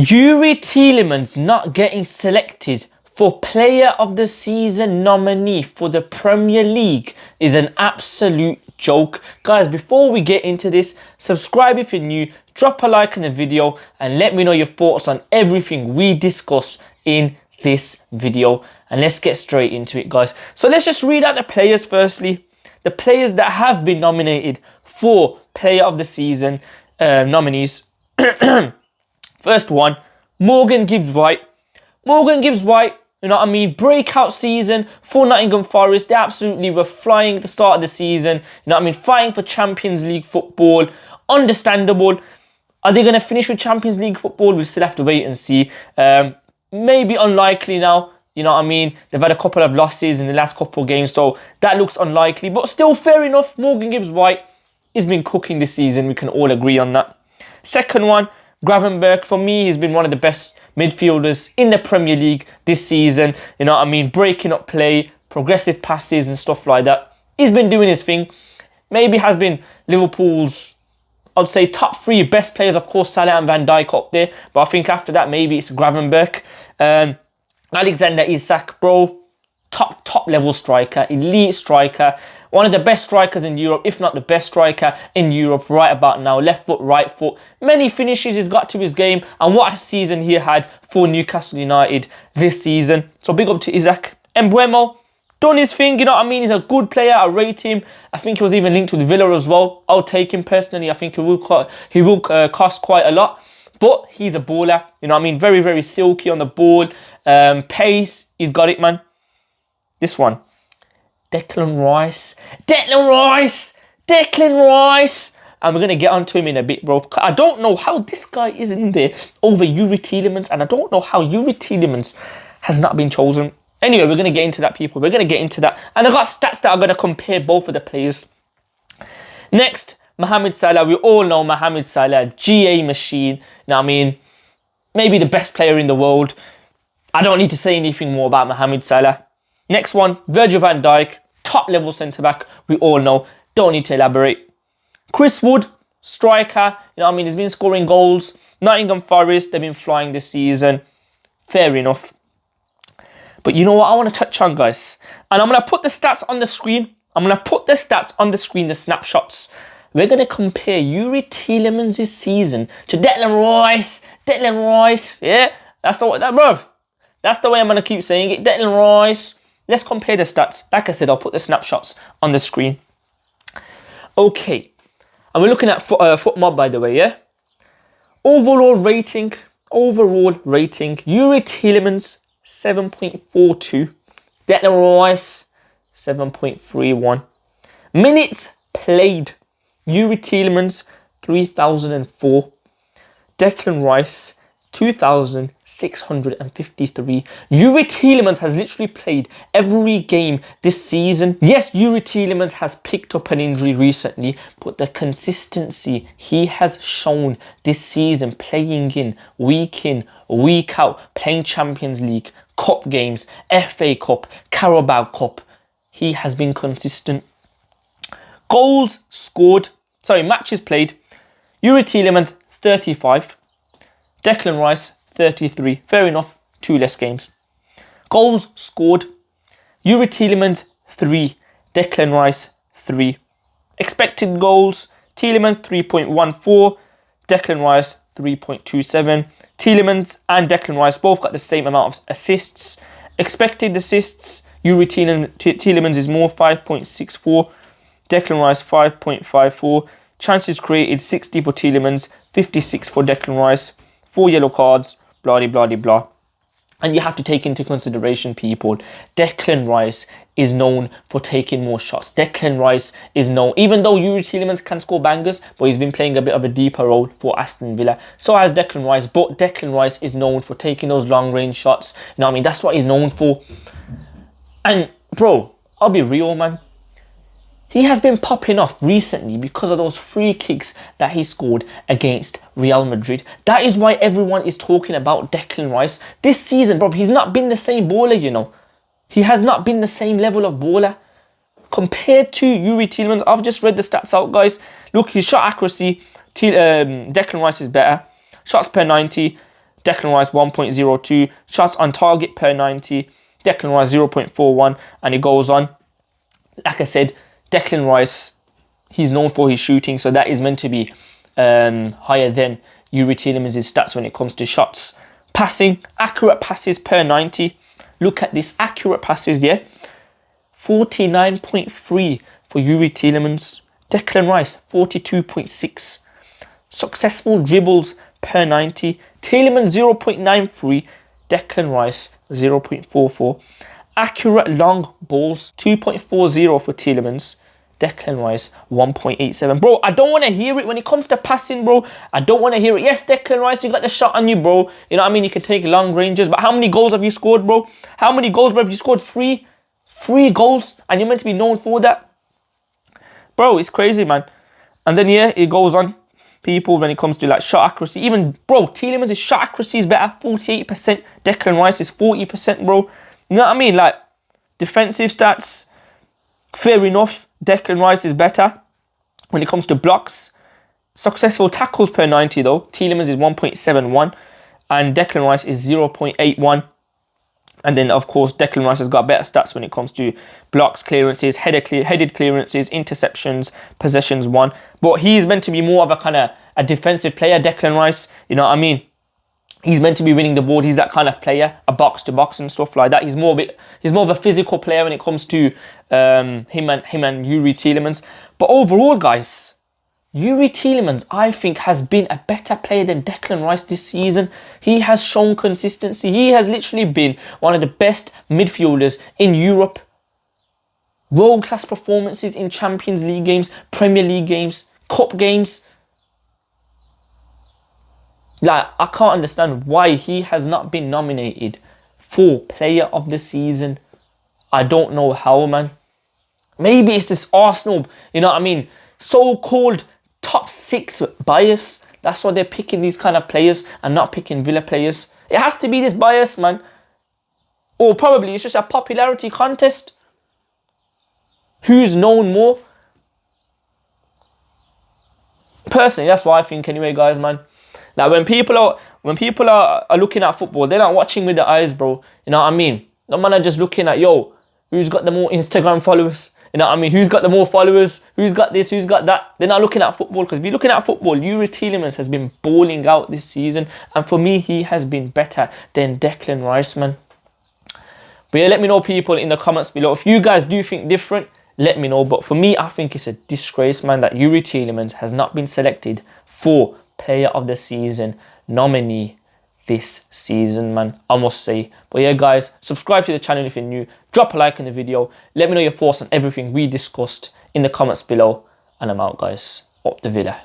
Yuri Tielemans not getting selected for Player of the Season nominee for the Premier League is an absolute joke. Guys, before we get into this, subscribe if you're new, drop a like on the video and let me know your thoughts on everything we discuss in this video. And let's get straight into it, guys. So let's just read out the players firstly. The players that have been nominated for Player of the Season nominees. First one, Morgan Gibbs-White. Morgan Gibbs-White, you know what I mean? Breakout season for Nottingham Forest. They absolutely were flying at the start of the season. You know what I mean? Fighting for Champions League football. Understandable. Are they going to finish with Champions League football? We'll still have to wait and see. Maybe unlikely now. You know what I mean? They've had a couple of losses in the last couple of games, so that looks unlikely. But still, fair enough. Morgan Gibbs-White has been cooking this season. We can all agree on that. Second one, Gravenberch. For me, he's been one of the best midfielders in the Premier League this season. You know what I mean? Breaking up play, progressive passes and stuff like that. He's been doing his thing. Maybe has been Liverpool's, I'd say, top three best players. Of course, Salah and Van Dijk up there. But I think after that, maybe it's Gravenberch. Alexander Isak, bro. Top level striker, elite striker. One of the best strikers in Europe, if not the best striker in Europe right about now. Left foot, right foot. Many finishes he's got to his game. And what a season he had for Newcastle United this season. So big up to Isak. Mbeumo, done his thing, you know what I mean? He's a good player. I rate him. I think he was even linked with Villa as well. I'll take him personally. I think he will cost quite a lot. But he's a baller. You know what I mean? Very, very silky on the ball. Pace, he's got it, man. This one. Declan Rice. Declan Rice! Declan Rice! And we're going to get onto him in a bit, bro. I don't know how this guy is in there over Yuri Tielemans. And I don't know how Yuri Tielemans has not been chosen. Anyway, we're going to get into that, people. We're going to get into that. And I've got stats that are going to compare both of the players. Next, Mohamed Salah. We all know Mohamed Salah. GA machine. You know what I mean? Maybe the best player in the world. I don't need to say anything more about Mohamed Salah. Next one, Virgil van Dijk, top level centre-back, we all know, don't need to elaborate. Chris Wood, striker, you know what I mean, he's been scoring goals. Nottingham Forest, they've been flying this season. Fair enough. But you know what I want to touch on, guys? And I'm going to put the stats on the screen. The snapshots. We're going to compare Yuri Tielemans' season to Declan Rice. Declan Rice, yeah? That's the way I'm going to keep saying it. Declan Rice. Let's compare the stats. Like I said, I'll put the snapshots on the screen. Okay. And we're looking at FootMob, by the way, yeah? Overall rating. Yuri Tielemans, 7.42. Declan Rice, 7.31. Minutes played. Yuri Tielemans, 3,004. Declan Rice, 2,653. Yuri Tielemans has literally played every game this season. Yes, Yuri Tielemans has picked up an injury recently, but the consistency he has shown this season, playing in, week out, playing Champions League, Cup games, FA Cup, Carabao Cup, he has been consistent. Matches played. Yuri Tielemans, 35. Declan Rice, 33. Fair enough, 2 less games. Goals scored. Yuri Tielemans, 3. Declan Rice, 3. Expected goals. Tielemans, 3.14. Declan Rice, 3.27. Tielemans and Declan Rice both got the same amount of assists. Expected assists. Yuri Tielemans is more, 5.64. Declan Rice, 5.54. Chances created, 60 for Tielemans, 56 for Declan Rice. 4 yellow cards, blah, blah, blah, blah. And you have to take into consideration, people, Declan Rice is known for taking more shots. Declan Rice is known, even though Yuri Tielemans can score bangers, but he's been playing a bit of a deeper role for Aston Villa. So has Declan Rice, but Declan Rice is known for taking those long-range shots. You know what I mean? That's what he's known for. And, bro, I'll be real, man. He has been popping off recently because of those free kicks that he scored against Real Madrid. That is why everyone is talking about Declan Rice. This season, bro, he's not been the same baller, you know. He has not been the same level of baller. Compared to Yuri Tielemans, I've just read the stats out, guys. Look, his shot accuracy, Declan Rice is better. Shots per 90. Declan Rice 1.02. Shots on target per 90. Declan Rice 0.41. And it goes on. Like I said, Declan Rice, he's known for his shooting, so that is meant to be higher than Youri Tielemans' stats when it comes to shots. Passing, accurate passes per 90. Look at this, accurate passes, yeah? 49.3 for Youri Tielemans. Declan Rice, 42.6. Successful dribbles per 90. Tielemans, 0.93. Declan Rice, 0.44. Accurate long balls, 2.40 for Tielemans. Declan Rice, 1.87. Bro, I don't want to hear it when it comes to passing, bro. I don't want to hear it. Yes, Declan Rice, you got the shot on you, bro. You know what I mean? You can take long ranges. But how many goals have you scored, bro? How many goals, bro? Have you scored? Three goals? And you're meant to be known for that? Bro, it's crazy, man. And then, yeah, it goes on. People, when it comes to, like, shot accuracy. Even, bro, Tielemans' shot accuracy is better. 48%. Declan Rice is 40%, bro. You know what I mean? Like, defensive stats, fair enough. Declan Rice is better. When it comes to blocks, successful tackles per 90 though, Tielemans is 1.71 and Declan Rice is 0.81. And then, of course, Declan Rice has got better stats when it comes to blocks, clearances, headed clearances, interceptions, possessions won. But he's meant to be more of a kind of a defensive player, Declan Rice. You know what I mean? He's meant to be winning the ball. He's that kind of player, a box to box and stuff like that. He's more of a physical player when it comes to him and Youri Tielemans. But overall, guys, Youri Tielemans, I think, has been a better player than Declan Rice this season. He has shown consistency. He has literally been one of the best midfielders in Europe. World-class performances in Champions League games, Premier League games, Cup games. Like, I can't understand why he has not been nominated for Player of the Season. I don't know how, man. Maybe it's this Arsenal, you know what I mean, so-called top 6 bias. That's why they're picking these kind of players and not picking Villa players. It has to be this bias, man. Or probably it's just a popularity contest. Who's known more? Personally, that's what I think anyway, guys, man. Like, when people are looking at football, they're not watching with their eyes, bro. You know what I mean? No man are just looking at, yo, who's got the more Instagram followers? You know what I mean? Who's got the more followers? Who's got this? Who's got that? They're not looking at football, because if you're looking at football, Youri Tielemans has been balling out this season. And for me, he has been better than Declan Rice, man. But yeah, let me know, people, in the comments below. If you guys do think different, let me know. But for me, I think it's a disgrace, man, that Youri Tielemans has not been selected for Player of the Season nominee this season, man, I must say. But yeah, guys, subscribe to the channel if you're new. Drop a like in the video. Let me know your thoughts on everything we discussed in the comments below. And I'm out, guys. Up the Villa.